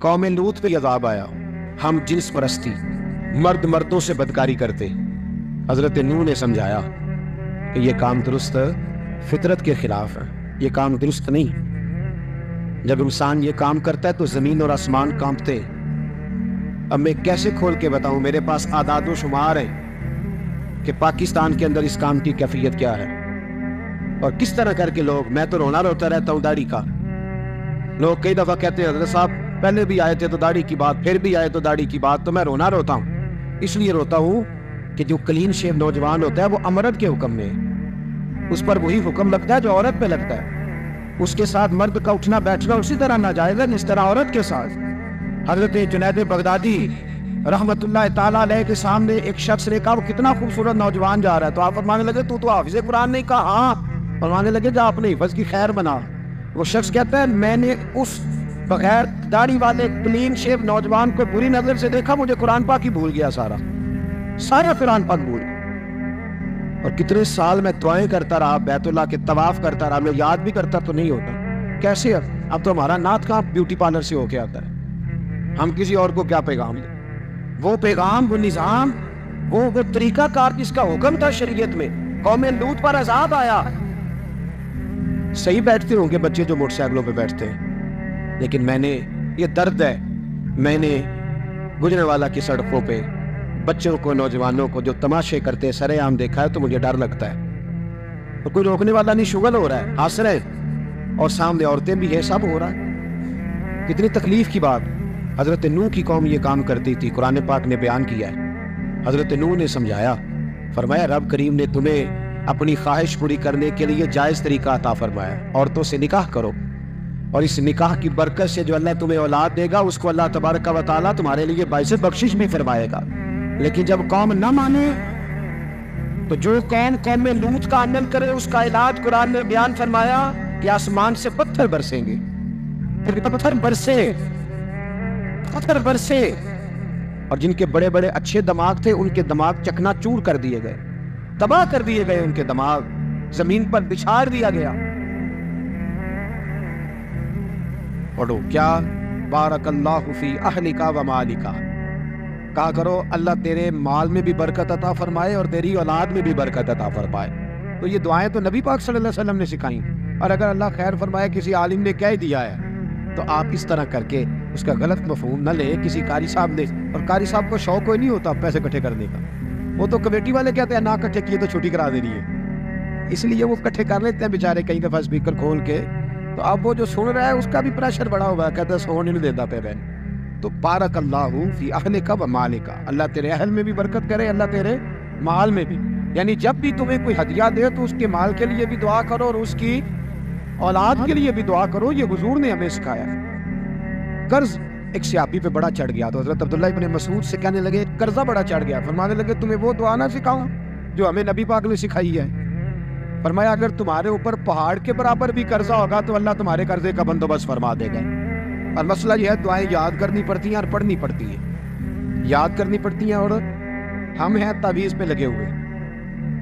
قوم لوط پہ عذاب آیا، ہم جنس پرستی، مرد مردوں سے بدکاری کرتے۔ حضرت نوح نے سمجھایا کہ یہ کام درست فطرت کے خلاف ہے، یہ کام درست نہیں۔ جب انسان یہ کام کرتا ہے تو زمین اور آسمان کانپتے۔ اب میں کیسے کھول کے بتاؤں، میرے پاس اعداد و شمار ہیں کہ پاکستان کے اندر اس کام کی کیفیت کیا ہے، اور کس طرح کر کے لوگ، میں تو رونا روتا رہتا ہوں داڑھی کا۔ لوگ کئی دفعہ کہتے ہیں حضرت صاحب پہلے بھی آئے تھے تو داڑھی کی بات، پھر بھی آئے تو داڑھی کی بات، تو میں رونا روتا ہوں۔ اس لیے روتا ہوں کہ جو کلین شیو نوجوان ہوتا ہے وہ امرد کے حکم میں، اس پر وہی حکم لگتا ہے جو عورت پہ لگتا ہے۔ اس کے ساتھ مرد کا اٹھنا بیٹھنا اسی طرح ناجائز ہے جس طرح عورت کے ساتھ۔ حضرت جنید بغدادی رحمت اللہ تعالیٰ علیہ کے سامنے ایک شخص نے کہا وہ کتنا خوبصورت نوجوان جا رہا ہے، تو آپ فرمانے لگے تو حافظ قرآن نہیں؟ کہا ہاں۔ فرمانے لگے جا اپنے حفظ کی خیر بنا۔ وہ شخص کہتا ہے میں نے اس بغیر داڑھی والے کلین شیو نوجوان کو بری نظر سے دیکھا، مجھے قرآن پاک ہی بھول گیا، سارا قرآن پاک بھول گیا۔ اور کتنے سال میں دعائیں کرتا رہا، بیت اللہ کے طواف کرتا رہا، میں یاد بھی کرتا تو نہیں ہوتا۔ کیسے اب تو ہمارا نعت کا بیوٹی پارلر سے ہو کے آتا ہے، ہم کسی اور کو کیا پیغام دیں؟ وہ پیغام، وہ نظام، وہ طریقہ کار جس کا حکم تھا شریعت میں۔ قوم لوط پر عذاب آیا۔ صحیح بیٹھتے ہوں گے بچے جو موٹر سائیکلوں پہ بیٹھتے ہیں، لیکن میں نے، یہ درد ہے، میں نے گجرانوالہ کی سڑکوں پہ بچوں کو، نوجوانوں کو جو تماشے کرتے سر عام دیکھا ہے تو مجھے ڈر لگتا ہے۔ اور کوئی روکنے والا نہیں، شغل ہو رہا ہے، ہنس رہے ہیں، اور سامنے عورتیں بھی ہے، سب ہو رہا ہے۔ کتنی تکلیف کی بات۔ حضرت نوح کی قوم یہ کام کرتی تھی، قرآن پاک نے بیان کیا ہے۔ حضرت نوح نے سمجھایا، فرمایا رب کریم نے تمہیں اپنی خواہش پوری کرنے کے لیے جائز طریقہ عطا فرمایا، عورتوں سے نکاح کرو، اور اس نکاح کی برکت سے جو اللہ تمہیں اولاد دے گا اس کو اللہ تبارک و تعالیٰ تمہارے لیے باعث بخشش بھی فرمائے گا۔ لیکن جب قوم نہ مانے تو جو قوم میں لوط کا عمل کرے اس کا علاج قرآن نے بیان فرمایا کہ آسمان سے پتھر برسیں گے، پتھر برسے، اور جن کے بڑے بڑے اچھے دماغ تھے ان کے دماغ چکنا چور کر دیے گئے، تباہ کر دیے گئے، ان کے دماغ زمین پر بچھاڑ دیا گیا۔ پڑھو کیا، بارک اللہ فی اہلک و مالک، کہا کرو اللہ تیرے مال میں بھی برکت عطا فرمائے اور تیری اولاد میں بھی برکت عطا فرمائے۔ تو یہ دعائیں تو نبی پاک صلی اللہ علیہ وسلم نے سکھائیں، اور اگر اللہ خیر فرمائے کسی عالم نے کہہ دیا ہے تو آپ اس طرح کر کے اس کا غلط مفہوم نہ لیں۔ کسی قاری صاحب نے، اور قاری صاحب کو شوق کوئی نہیں ہوتا پیسے اکٹھے کرنے کا، وہ تو کمیٹی والے کہتے ہیں نہ اکٹھے کیے تو چھٹی کرا دینی ہے، اس لیے وہ اکٹھے کر لیتے ہیں بیچارے کئی دفعہ اسپیکر کھول کے۔ تو اب وہ جو سن رہا ہے اس کا بھی پریشر بڑا ہوا ہے، کہتا ہے سون نہیں دیتا پہ بہن۔ تو بارک اللہ فی اہلک و مالک، اللہ تیرے اہل میں بھی برکت کرے، اللہ تیرے مال میں بھی۔ یعنی جب بھی تمہیں کوئی ہدیہ دے تو اس کے مال کے لیے بھی دعا کرو اور اس کی اولاد کے لیے بھی دعا کرو، یہ حضور نے ہمیں سکھایا۔ قرض ایک صحابی پہ بڑا چڑھ گیا تو حضرت عبداللہ ابن مسعود سے کہنے لگے قرضہ بڑا چڑھ گیا، فرمانے لگے تمہیں وہ دعا نہ سکھاؤں جو ہمیں نبی پاک نے سکھائی ہے؟ فرمایا اگر تمہارے اوپر پہاڑ کے برابر بھی قرضہ ہوگا تو اللہ تمہارے قرضے کا بندوبست فرما دے گا۔ اور مسئلہ یہ ہے دعائیں یاد کرنی پڑتی ہیں اور پڑھنی پڑتی ہیں، یاد کرنی پڑتی ہیں، اور ہم ہیں تعویذ پہ لگے ہوئے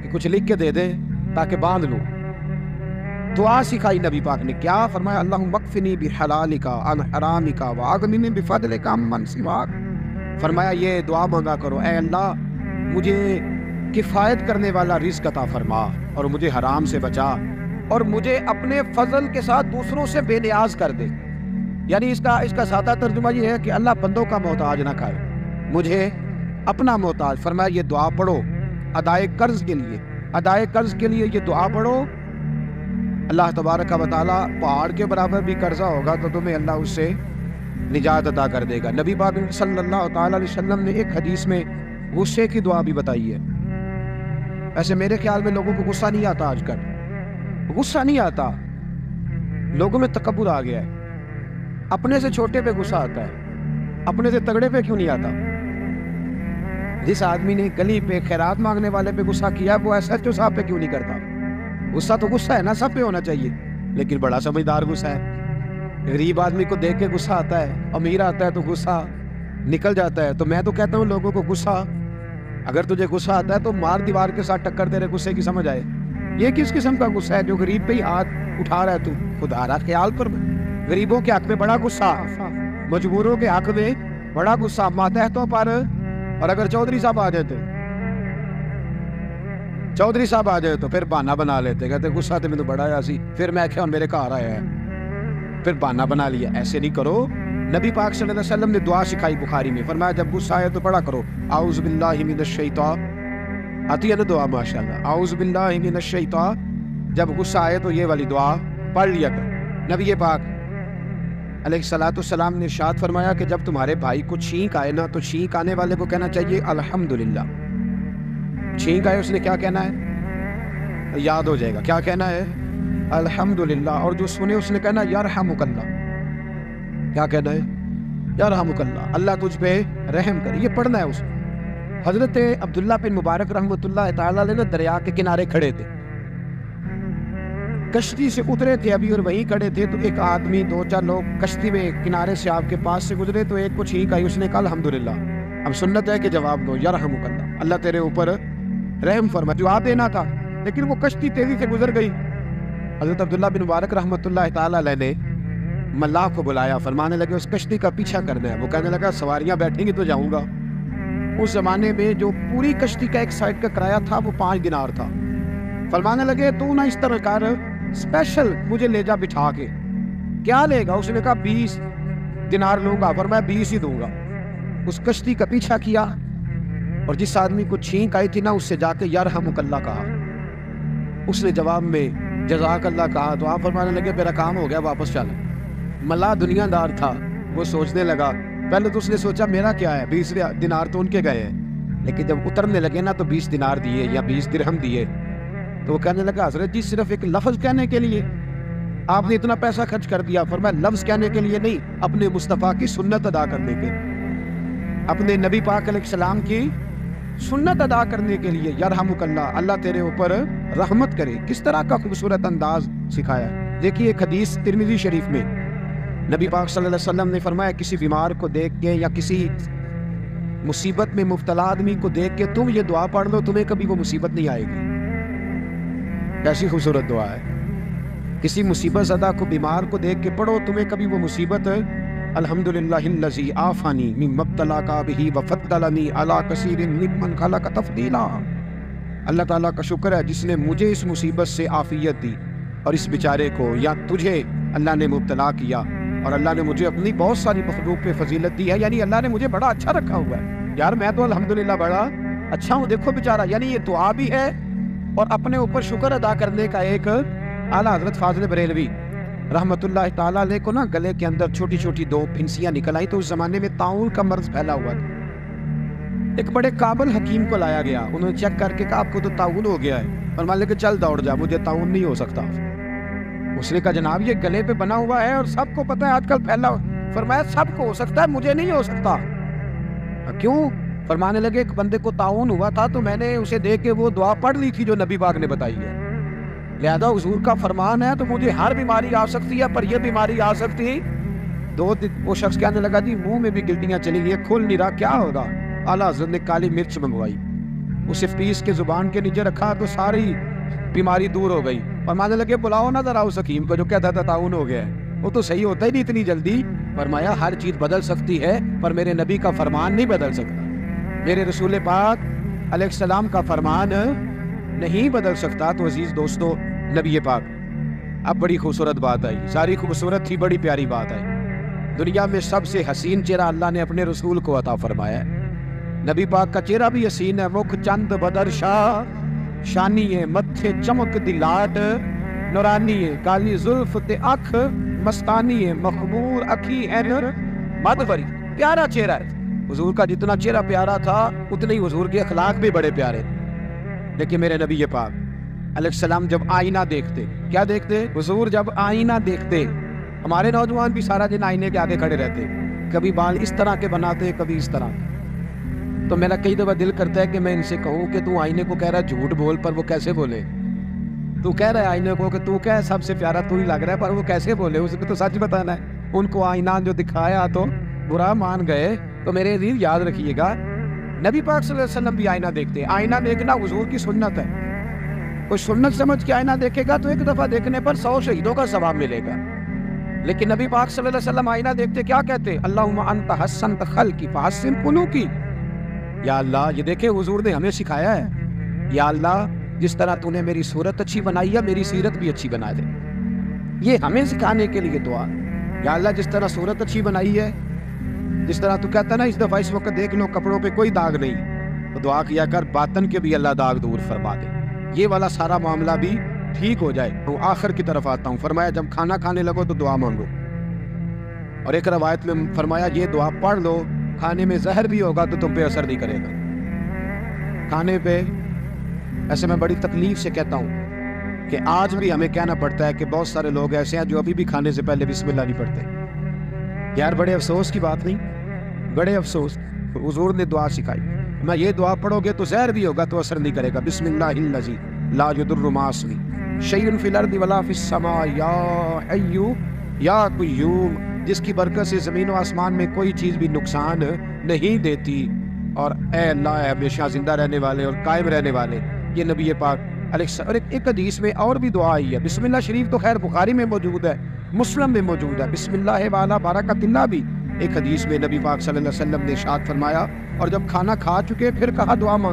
کہ کچھ لکھ کے دے دیں تاکہ باندھ لوں۔ دعا سکھائی نبی پاک نے، کیا فرمایا اللہم اکفنی بحلالک عن حرامک واغننی بفضلک عمن سواک۔ فرمایا یہ دعا مانگا کرو، اے اللہ مجھے کفایت کرنے والا رزق عطا فرما اور مجھے حرام سے بچا، اور مجھے اپنے فضل کے ساتھ دوسروں سے بے نیاز کر دے۔ یعنی اس کا سادہ ترجمہ یہ ہے کہ اللہ بندوں کا محتاج نہ کرے، مجھے اپنا محتاج۔ فرمایا یہ دعا پڑھو ادائے قرض کے لیے، ادائے قرض کے لیے یہ دعا پڑھو، اللہ تبارک و تعالیٰ پہاڑ کے برابر بھی قرضہ ہوگا تو تمہیں اللہ اس سے نجات عطا کر دے گا۔ نبی پاک صلی اللہ تعالیٰ علیہ وسلم نے ایک حدیث میں غصے کی دعا بھی بتائی ہے۔ ایسے میرے خیال میں لوگوں کو غصہ نہیں آتا، آج کل غصہ نہیں آتا، لوگوں میں تکبر آ گیا ہے، اپنے سے چھوٹے پہ غصہ آتا ہے، اپنے سے تگڑے پہ کیوں نہیں آتا؟ جس آدمی نے گلی پہ خیرات مانگنے والے پہ غصہ کیا وہ ایس ایچ او صاحب پہ کیوں نہیں کرتا؟ غصہ تو غصہ ہے نا، سب پہ ہونا چاہیے، لیکن بڑا سمجھدار غصہ ہے۔ غریب آدمی کو دیکھ کے غصہ آتا ہے، امیر آتا ہے تو غصہ نکل جاتا ہے۔ تو میں تو کہتا ہوں لوگوں کو غصہ، اگر تجھے غصہ آتا ہے تو مار دیوار کے ساتھ ٹکر تیرے غصے کی سمجھ آئے۔ یہ کس قسم کا غصہ ہے جو غریب پہ ہی ہاتھ اٹھا رہا ہے؟ تو خدا را خیال کر، غریبوں کے حق میں بڑا غصہ، مجبوروں کے حق میں بڑا غصہ ماتحتوں پر، اور اگر چودھری صاحب آ جائے تو پھر بہانہ بنا لیتے، کہتے غصہ تو مجھے بڑا آیا سی، پھر میں کیا میرے گھر آیا ہے، پھر بہانہ بنا لیا۔ ایسے نہیں کرو۔ نبی پاک صلی اللہ علیہ وسلم نے دعا سکھائی بخاری میں، فرمایا جب غصہ آئے تو پڑھا کرو اعوذ باللہ من الشیطان، آتی ہے نا دعا ماشاءاللہ، اعوذ باللہ من الشیطان، جب غصہ آئے تو یہ والی دعا پڑھ لیا کرو۔ نبی پاک علیہ الصلوۃ والسلام نے ارشاد فرمایا کہ جب تمہارے بھائی کو چھینک آئے نا تو چھینک آنے والے کو کہنا چاہیے الحمدللہ۔ چھینک آئے اس نے کیا کہنا ہے؟ یاد ہو جائے گا کیا کہنا ہے؟ الحمدللہ۔ اور جو سنے اس نے کہنا یرحمک اللہ، کیا کہنا ہے؟ یرحمک اللہ، اللہ تجھ پہ رحم کرے، یہ پڑھنا ہے اس میں۔ حضرت عبداللہ بن مبارک رحمۃ اللہ تعالیٰ علیہ دریا کے کنارے کھڑے تھے، کشتی سے اترے تھے ابھی اور وہیں کھڑے تھے، تو ایک آدمی دو چار لوگ کشتی میں کنارے سے آپ کے پاس سے گزرے، تو ایک کو چھینک آئی، اس نے کہا الحمدللہ۔ اب سنت ہے کہ جواب دو یرحمک اللہ، اللہ تیرے اوپر رحم فرما، جواب دینا تھا، لیکن وہ کشتی تیزی سے گزر گئی۔ حضرت عبداللہ بن مبارک رحمۃ اللہ تعالیٰ علیہ نے ملاح کو بلایا، فرمانے لگے اس کشتی کا پیچھا کرنا ہے۔ وہ کہنے لگا سواریاں بیٹھیں گی تو جاؤں گا۔ اس زمانے میں جو پوری کشتی کا ایک سائڈ کا کرایہ تھا وہ 5 دینار تھا۔ فرمانے لگے تو نہ اس طرح کر، اسپیشل مجھے لے جا بٹھا کے۔ کیا لے گا؟ اس نے کہا 20 دینار لوں گا، فرمایا 20 ہی دوں گا۔ اس کشتی کا پیچھا کیا اور جس آدمی کو چھینک آئی تھی نا اس سے جا کے یرحمک اللہ کہا، اس نے جواب میں جزاک اللہ کہا، تو آپ فرمانے لگے میرا کام ہو گیا، واپس چل۔ ملا دنیا دار تھا، وہ سوچنے لگا، پہلے تو اس نے سوچا میرا کیا ہے، 20 دینار تو ان کے گئے ہیں، لیکن جب اترنے لگے نا تو 20 دینار دیے یا 20 درہم دیے، تو وہ کہنے لگا حضرت جی صرف ایک لفظ کہنے کے لیے آپ نے اتنا پیسہ خرچ کر دیا؟ فرمایا لفظ کہنے کے لیے نہیں، اپنے مصطفیٰ کی سنت ادا کرنے کے، اپنے نبی پاک علیہ السلام کی سنت ادا کرنے کے لیے۔ یرحمک اللہ، اللہ تیرے اوپر رحمت کرے۔ کس طرح کا خوبصورت انداز سکھایا۔ دیکھیے ایک حدیث ترمذی شریف میں نبی پاک صلی اللہ علیہ وسلم نے فرمایا کسی بیمار کو دیکھ کے یا کسی مصیبت میں مبتلا آدمی کو دیکھ کے تم یہ دعا پڑھ لو، تمہیں کبھی وہ مصیبت نہیں آئے گی۔ کیسی خوبصورت دعا ہے۔ کسی مصیبت زدہ کو بیمار کو دیکھ کے پڑھو، تمہیں کبھی وہ مصیبت الحمدللہ الذی عافانی مما ابتلاک بہ وفضلنی علی کثیر ممن خلق تفضیلا۔ اللہ تعالیٰ کا شکر ہے جس نے مجھے اس مصیبت سے عافیت دی اور اس بیچارے کو یا تجھے اللہ نے مبتلا کیا، اور اللہ نے مجھے اپنی بہت ساری مخلوق پہ فضیلت دی ہے، یعنی اللہ نے مجھے بڑا اچھا رکھا ہوا ہے یار، میں تو الحمدللہ بڑا اچھا ہوں، دیکھو بیچارہ۔ یعنی یہ دعا بھی ہے اور اپنے اوپر شکر ادا کرنے کا ایک اعلیٰ حضرت فاضل بریلوی رحمۃ اللہ تعالیٰ علیہ کو نا گلے کے اندر چھوٹی چھوٹی 2 پھنسیاں نکل آئی، تو اس زمانے میں طاعون کا مرض پھیلا ہوا تھا۔ ایک بڑے قابل حکیم کو لایا گیا، انہوں نے چیک کر کے کہا آپ کو تو طاعون ہو گیا ہے، اور مان لے کہ چل دوڑ جا، مجھے طاعون نہیں ہو سکتا۔ اس نے کہا جناب یہ گلے پہ بنا ہوا ہے اور سب کو پتہ ہے آج کل پھیلا ہوا۔ فرمایا سب کو ہو سکتا ہے، مجھے نہیں ہو سکتا۔ کیوں؟ فرمانے لگے ایک بندے کو طاعون ہوا تھا تو میں نے اسے دیکھ کے وہ دعا پڑھ لی تھی جو نبی پاک نے بتائی ہے، لہذا حضور کا فرمان ہے تو مجھے ہر بیماری آ سکتی ہے پر یہ بیماری آ سکتی۔ وہ شخص کہنے لگا جی منہ میں بھی گلٹیاں چلی گئی، کھل نہیں رہا، کیا ہوگا؟ اعلیٰ حضرت نے کالی مرچ منگوائی، اسے پیس کے زبان کے نیچے رکھا تو ساری بیماری دور ہو گئی۔ فرمانے لگے بلاؤ نہ ذرا اس حکیم کو جو کہتا تھا طاعون ہو گیا ہے، وہ تو صحیح ہوتا ہی نہیں اتنی جلدی۔ فرمایا ہر چیز بدل سکتی ہے پر میرے نبی کا فرمان نہیں بدل سکتا، میرے رسول پاک علیہ السلام کا فرمان نہیں بدل سکتا۔ تو عزیز دوستو نبی پاک، اب بڑی خوبصورت بات آئی، ساری خوبصورت تھی، بڑی پیاری بات آئی۔ دنیا میں سب سے حسین چہرہ اللہ نے اپنے رسول کو عطا فرمایا ہے۔ نبی پاک کا چہرہ بھی حسین ہے، مکھ چند بدر شاہ شانی ہے، متھے چمک دی لاٹ نورانی ہے، کالی زلف تے اکھ مستانی ہے، مخمور اکھی ہے مدوری، پیارا چہرہ ہے۔ حضور کا جتنا چہرہ پیارا تھا اتنے ہی حضور کے اخلاق بھی بڑے پیارے تھے۔ لیکن میرے نبی پاک علیہ السلام جب آئینہ دیکھتے، کیا دیکھتے؟ حضور جب آئینہ دیکھتے، ہمارے نوجوان بھی سارا دن آئینے کے آگے کھڑے رہتے، کبھی بال اس طرح کے بناتے کبھی اس طرح کے۔ تو میرا کئی دفعہ دل کرتا ہے کہ میں ان سے کہوں کہ تو آئینے کو کہہ رہا ہے جھوٹ بول، پر وہ کیسے بولے؟ تو کہہ رہا ہے آئینے کو کہ تو کیا ہے سب سے پیارا تو ہی لگ رہا ہے، پر وہ کیسے بولے؟ اس کو تو سچ بتانا ہے۔ ان کو آئینہ جو دکھایا تو برا مان گئے۔ تو میرے عزیز یاد رکھیے گا نبی پاک صلی اللہ علیہ وسلم بھی آئینہ دیکھتے ہیں، آئینہ دیکھنا حضور کی سنت ہے۔ کوئی سنت سمجھ کے آئینہ دیکھے گا تو ایک دفعہ دیکھنے پر 100 شہیدوں کا ثواب ملے گا، لیکن نبی پاک صلی اللہ علیہ وسلم آئینہ دیکھتے کیا کہتے؟ اللہم انت حسنت خلقی فحسن خلقی. یا اللہ، یہ دیکھیں حضور نے ہمیں سکھایا ہے، یا اللہ جس طرح تو نے میری صورت اچھی بنائی ہے میری سیرت بھی اچھی بنا دے. یہ ہمیں سکھانے کے لیے دعا. یا اللہ جس طرح صورت اچھی بنائی ہے، جس طرح تو کہتا نا اس دفعہ اس وقت دیکھ لو کپڑوں پہ کوئی داغ نہیں، تو دعا کیا کر باطن کے بھی اللہ داغ دور فرما دے، یہ والا سارا معاملہ بھی ٹھیک ہو جائے. تو آخر کی طرف آتا ہوں، فرمایا جب کھانا کھانے لگو تو دعا مانگو. اور ایک روایت میں فرمایا یہ دعا پڑھ لو، کھانے میں زہر بھی ہوگا تو تم پہ اثر نہیں کرے گا. کھانے پہ ایسے میں بڑی تکلیف سے کہتا ہوں کہ آج بھی ہمیں کہنا پڑتا ہے کہ بہت سارے لوگ ایسے ہیں جو ابھی بھی کھانے سے پہلے بسم اللہ نہیں پڑھتے. یار بڑے افسوس کی بات نہیں، بڑے افسوس. حضور نے دعا سکھائی، میں یہ دعا پڑھو گے تو زہر بھی ہوگا تو اثر نہیں کرے گا. بسم اللہ الذی لا یضر مع اسمہ شیء فی الارض ولا فی السماء یا حی یا قیوم، جس کی برکت سے زمین و آسمان میں کوئی چیز بھی نقصان نہیں دیتی. اور اے اللہ اے ہمیشہ زندہ رہنے والے اور قائم رہنے والے. یہ نبی پاک اور ایک حدیث میں اور بھی دعا آئی ہے. بسم اللہ شریف تو خیر بخاری میں موجود ہے، مسلم میں موجود ہے. بسم اللہ وعلی برکۃ اللہ بھی ایک حدیث میں نبی پاک صلی اللہ علیہ وسلم نے ارشاد فرمایا. اور جب کھانا کھا چکے پھر کہا دعا مانگو.